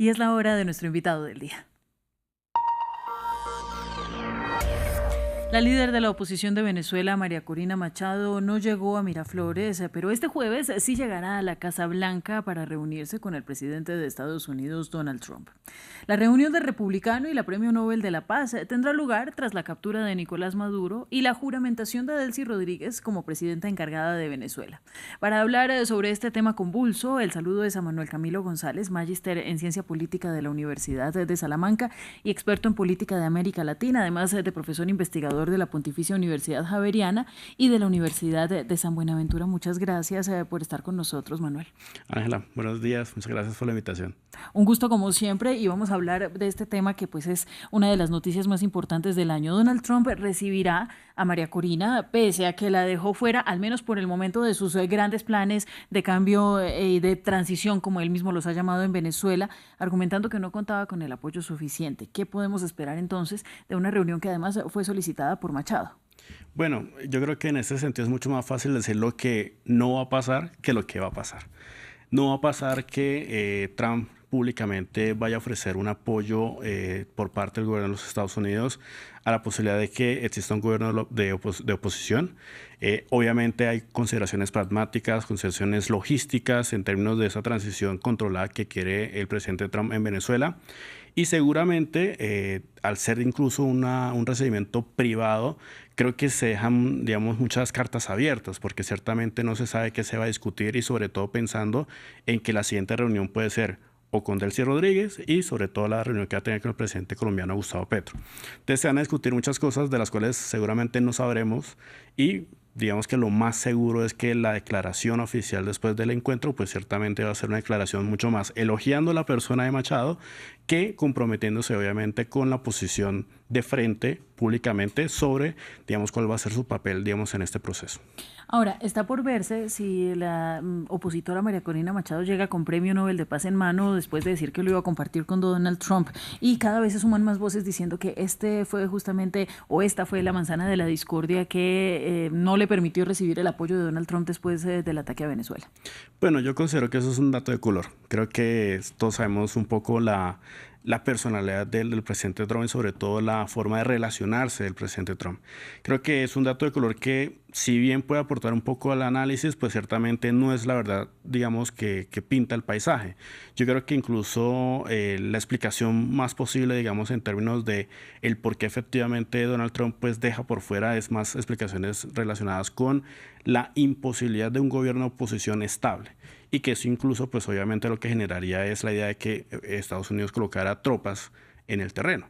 Y es la hora de nuestro invitado del día. La líder de la oposición de Venezuela, María Corina Machado, no llegó a Miraflores, pero este jueves sí llegará a la Casa Blanca para reunirse con el presidente de Estados Unidos, Donald Trump. La reunión del republicano y la Premio Nobel de la Paz tendrá lugar tras la captura de Nicolás Maduro y la juramentación de Delcy Rodríguez como presidenta encargada de Venezuela. Para hablar sobre este tema convulso, el saludo es a Manuel Camilo González, magíster en Ciencia Política de la Universidad de Salamanca y experto en política de América Latina, además de profesor investigador de la Pontificia Universidad Javeriana y de la Universidad de San Buenaventura. Muchas gracias por estar con nosotros, Manuel. Ángela, buenos días, muchas gracias por la invitación. Un gusto como siempre, y vamos a hablar de este tema que pues es una de las noticias más importantes del año. Donald Trump recibirá a María Corina, pese a que la dejó fuera, al menos por el momento, de sus grandes planes de cambio y de transición, como él mismo los ha llamado en Venezuela, argumentando que no contaba con el apoyo suficiente. ¿Qué podemos esperar entonces de una reunión que además fue solicitada por Machado? Bueno, yo creo que en este sentido es mucho más fácil decir lo que no va a pasar que lo que va a pasar. No va a pasar que Trump públicamente vaya a ofrecer un apoyo por parte del gobierno de los Estados Unidos a la posibilidad de que exista un gobierno de oposición. Obviamente hay consideraciones pragmáticas, consideraciones logísticas en términos de esa transición controlada que quiere el presidente Trump en Venezuela. Y seguramente, al ser incluso un recibimiento privado, creo que se dejan, digamos, muchas cartas abiertas, porque ciertamente no se sabe qué se va a discutir y sobre todo pensando en que la siguiente reunión puede ser o con Delcy Rodríguez y sobre todo la reunión que va a tener con el presidente colombiano Gustavo Petro. Entonces se van a discutir muchas cosas de las cuales seguramente no sabremos y digamos que lo más seguro es que la declaración oficial después del encuentro pues ciertamente va a ser una declaración mucho más elogiando a la persona de Machado que comprometiéndose obviamente con la posición de frente públicamente sobre, digamos, cuál va a ser su papel, digamos, en este proceso. Ahora, está por verse si la opositora María Corina Machado llega con Premio Nobel de Paz en mano después de decir que lo iba a compartir con Donald Trump. Y cada vez se suman más voces diciendo que este fue justamente, o esta fue la manzana de la discordia que no le permitió recibir el apoyo de Donald Trump después del ataque a Venezuela. Bueno, yo considero que eso es un dato de color. Creo que todos sabemos un poco la personalidad del presidente Trump y sobre todo la forma de relacionarse del presidente Trump. Creo que es un dato de color que si bien puede aportar un poco al análisis, pues ciertamente no es la verdad, digamos, que pinta el paisaje. Yo creo que incluso la explicación más posible, digamos, en términos de el por qué efectivamente Donald Trump pues deja por fuera es más explicaciones relacionadas con la imposibilidad de un gobierno de oposición estable y que eso incluso pues obviamente lo que generaría es la idea de que Estados Unidos colocara tropas en el terreno.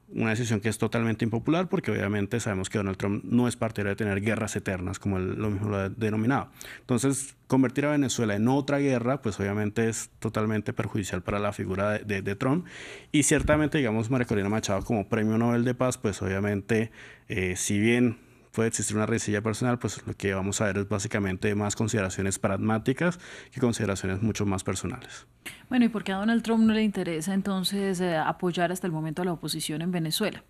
Una decisión que es totalmente impopular porque obviamente sabemos que Donald Trump no es partidario de tener guerras eternas como él lo mismo lo ha denominado. Entonces, convertir a Venezuela en otra guerra, pues obviamente es totalmente perjudicial para la figura de Trump. Y ciertamente, digamos, María Corina Machado como Premio Nobel de Paz, pues obviamente, si bien puede existir una rencilla personal, pues lo que vamos a ver es básicamente más consideraciones pragmáticas que consideraciones mucho más personales. Bueno, ¿y por qué a Donald Trump no le interesa entonces apoyar hasta el momento a la oposición en Venezuela?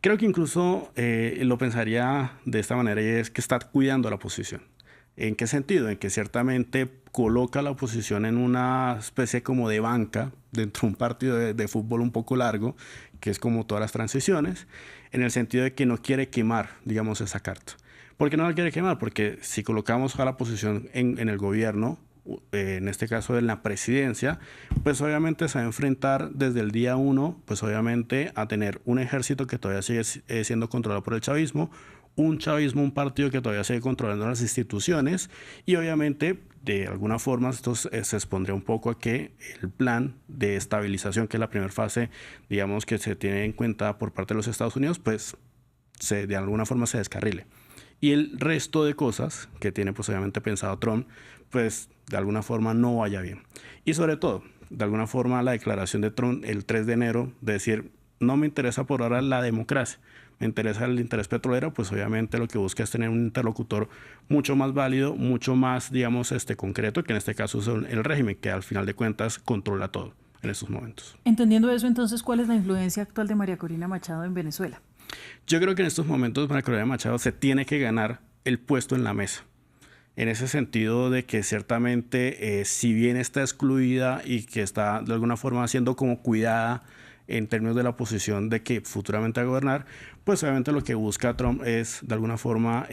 Creo que incluso lo pensaría de esta manera y es que está cuidando a la oposición. ¿En qué sentido? En que ciertamente coloca a la oposición en una especie como de banca dentro de un partido de fútbol un poco largo, que es como todas las transiciones, en el sentido de que no quiere quemar, digamos, esa carta. ¿Por qué no la quiere quemar? Porque si colocamos a la oposición en el gobierno, en este caso en la presidencia, pues obviamente se va a enfrentar desde el día uno, pues obviamente a tener un ejército que todavía sigue siendo controlado por el chavismo, un chavismo, un partido que todavía sigue controlando las instituciones y obviamente de alguna forma esto se expondría un poco a que el plan de estabilización, que es la primera fase, digamos, que se tiene en cuenta por parte de los Estados Unidos, pues de alguna forma se descarrile. Y el resto de cosas que tiene pues obviamente pensado Trump, pues de alguna forma no vaya bien. Y sobre todo, de alguna forma la declaración de Trump el 3 de enero de decir, no me interesa por ahora la democracia, me interesa el interés petrolero, pues obviamente lo que busca es tener un interlocutor mucho más válido, mucho más, digamos, concreto, que en este caso es el régimen, que al final de cuentas controla todo en estos momentos. Entendiendo eso, entonces, ¿cuál es la influencia actual de María Corina Machado en Venezuela? Yo creo que en estos momentos María Corina Machado se tiene que ganar el puesto en la mesa. en ese sentido de que ciertamente si bien está excluida y que está de alguna forma siendo como cuidada en términos de la posición de que futuramente va a gobernar, pues obviamente lo que busca Trump es de alguna forma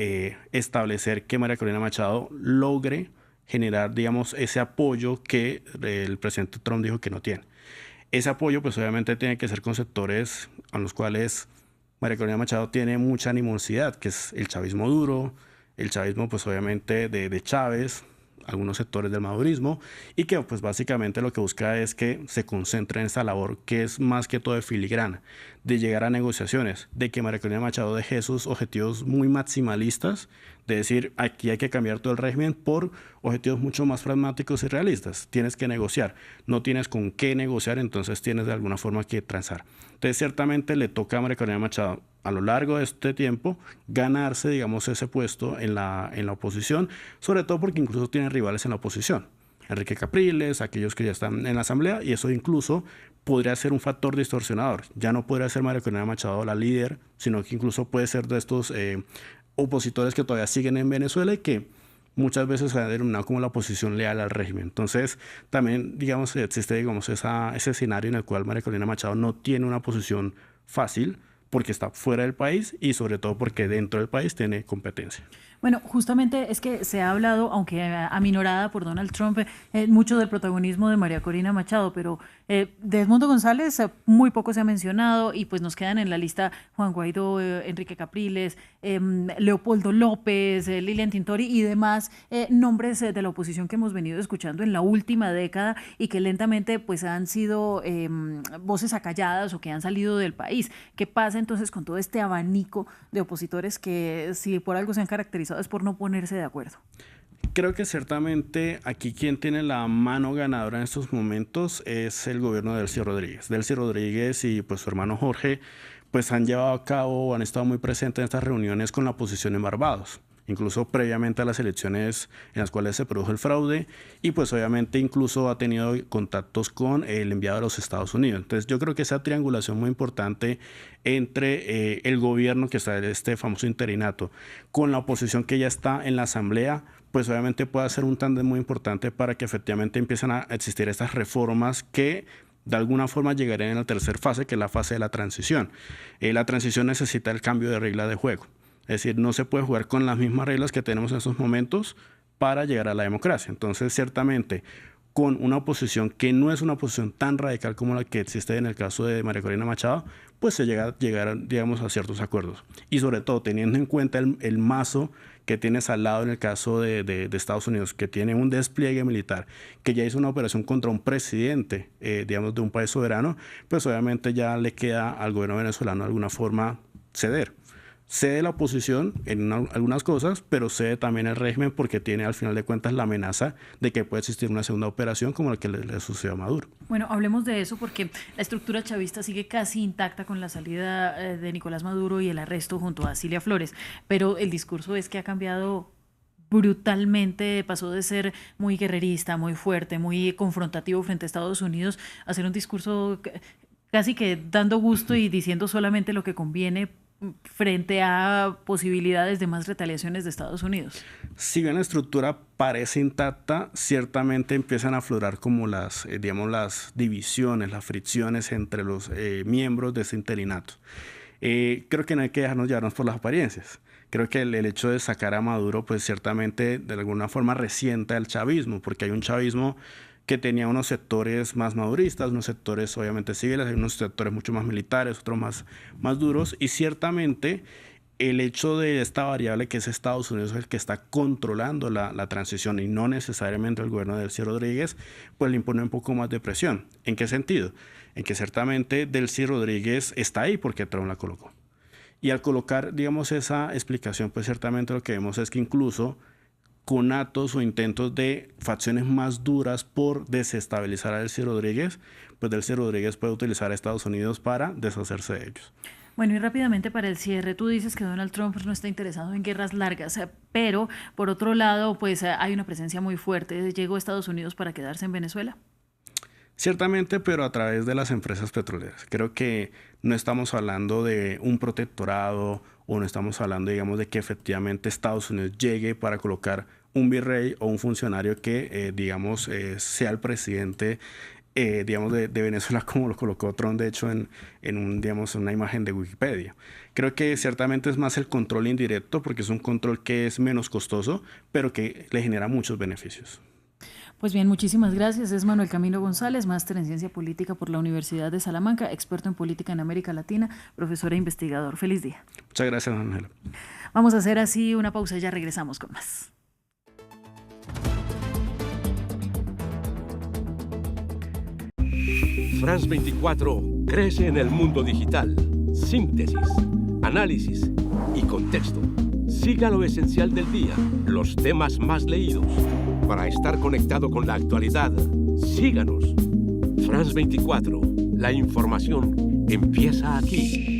establecer que María Corina Machado logre generar, digamos, ese apoyo que el presidente Trump dijo que no tiene. Ese apoyo pues obviamente tiene que ser con sectores a los cuales María Corina Machado tiene mucha animosidad, que es el chavismo duro, el chavismo pues obviamente de Chávez, algunos sectores del madurismo, y que pues básicamente lo que busca es que se concentre en esta labor que es más que todo de filigrana, de llegar a negociaciones, de que María Corina Machado deje esos objetivos muy maximalistas, de decir aquí hay que cambiar todo el régimen por objetivos mucho más pragmáticos y realistas. Tienes que negociar, no tienes con qué negociar, entonces tienes de alguna forma que transar. Entonces ciertamente le toca a María Corina Machado a lo largo de este tiempo ganarse, digamos, ese puesto en la oposición, sobre todo porque incluso tiene rivales en la oposición. Enrique Capriles, aquellos que ya están en la Asamblea, y eso incluso podría ser un factor distorsionador. Ya no podría ser María Corina Machado la líder, sino que incluso puede ser de estos opositores que todavía siguen en Venezuela y que muchas veces se ha denominado como la oposición leal al régimen. Entonces, también, digamos, existe, digamos, ese escenario en el cual María Corina Machado no tiene una posición fácil porque está fuera del país y sobre todo porque dentro del país tiene competencia. Bueno, justamente es que se ha hablado, aunque aminorada por Donald Trump, mucho del protagonismo de María Corina Machado, pero de Edmundo González muy poco se ha mencionado y pues nos quedan en la lista Juan Guaidó, Enrique Capriles, Leopoldo López, Lilian Tintori y demás nombres de la oposición que hemos venido escuchando en la última década y que lentamente pues han sido voces acalladas o que han salido del país. ¿Qué pasa entonces con todo este abanico de opositores que si por algo se han caracterizado es por no ponerse de acuerdo? Creo que ciertamente aquí quien tiene la mano ganadora en estos momentos es el gobierno de Delcy Rodríguez. Delcy Rodríguez y pues su hermano Jorge pues han llevado a cabo, han estado muy presentes en estas reuniones con la oposición en Barbados, incluso previamente a las elecciones en las cuales se produjo el fraude y pues obviamente incluso ha tenido contactos con el enviado de los Estados Unidos. Entonces yo creo que esa triangulación muy importante entre el gobierno que está en este famoso interinato con la oposición que ya está en la asamblea, pues obviamente puede ser un tándem muy importante para que efectivamente empiecen a existir estas reformas que de alguna forma llegarían en la tercera fase, que es la fase de la transición. La transición necesita el cambio de regla de juego. Es decir, no se puede jugar con las mismas reglas que tenemos en estos momentos para llegar a la democracia. Entonces, ciertamente, con una oposición que no es una oposición tan radical como la que existe en el caso de María Corina Machado, pues se llega a llegar, digamos, a ciertos acuerdos. Y sobre todo, teniendo en cuenta el mazo que tienes al lado en el caso de Estados Unidos, que tiene un despliegue militar, que ya hizo una operación contra un presidente, digamos, de un país soberano, pues obviamente ya le queda al gobierno venezolano de alguna forma ceder. Cede la oposición en algunas cosas, pero cede también el régimen porque tiene al final de cuentas la amenaza de que puede existir una segunda operación como la que le sucedió a Maduro. Bueno, hablemos de eso porque la estructura chavista sigue casi intacta con la salida de Nicolás Maduro y el arresto junto a Cilia Flores, pero el discurso es que ha cambiado brutalmente, pasó de ser muy guerrerista, muy fuerte, muy confrontativo frente a Estados Unidos, a ser un discurso casi que dando gusto y diciendo solamente lo que conviene frente a posibilidades de más retaliaciones de Estados Unidos. Si bien la estructura parece intacta, ciertamente empiezan a aflorar como digamos, las divisiones, las fricciones entre los miembros de ese interinato. Creo que no hay que dejarnos llevarnos por las apariencias. Creo que el hecho de sacar a Maduro, pues ciertamente de alguna forma resienta el chavismo, porque hay un chavismo que tenía unos sectores más maduristas, unos sectores obviamente civiles, hay unos sectores mucho más militares, otros más duros, y ciertamente el hecho de esta variable que es Estados Unidos el que está controlando la transición y no necesariamente el gobierno de Delcy Rodríguez, pues le impone un poco más de presión. ¿En qué sentido? En que ciertamente Delcy Rodríguez está ahí porque Trump la colocó. Y al colocar, digamos, esa explicación, pues ciertamente lo que vemos es que incluso conatos o intentos de facciones más duras por desestabilizar a Delcy Rodríguez, pues Delcy Rodríguez puede utilizar a Estados Unidos para deshacerse de ellos. Bueno, y rápidamente para el cierre, tú dices que Donald Trump no está interesado en guerras largas, pero por otro lado, pues hay una presencia muy fuerte. ¿Llegó a Estados Unidos para quedarse en Venezuela? Ciertamente, pero a través de las empresas petroleras. Creo que no estamos hablando de un protectorado o no estamos hablando, digamos, de que efectivamente Estados Unidos llegue para colocar un virrey o un funcionario que, digamos, sea el presidente, digamos, de Venezuela, como lo colocó Trump, de hecho, digamos, una imagen de Wikipedia. Creo que ciertamente es más el control indirecto, porque es un control que es menos costoso, pero que le genera muchos beneficios. Pues bien, muchísimas gracias. Es Manuel Camilo González, máster en Ciencia Política por la Universidad de Salamanca, experto en política en América Latina, profesor e investigador. Feliz día. Muchas gracias, Ángela. Vamos a hacer así una pausa y ya regresamos con más. France 24 crece en el mundo digital. Síntesis, análisis y contexto. Siga lo esencial del día, los temas más leídos. Para estar conectado con la actualidad, síganos. France 24, la información empieza aquí.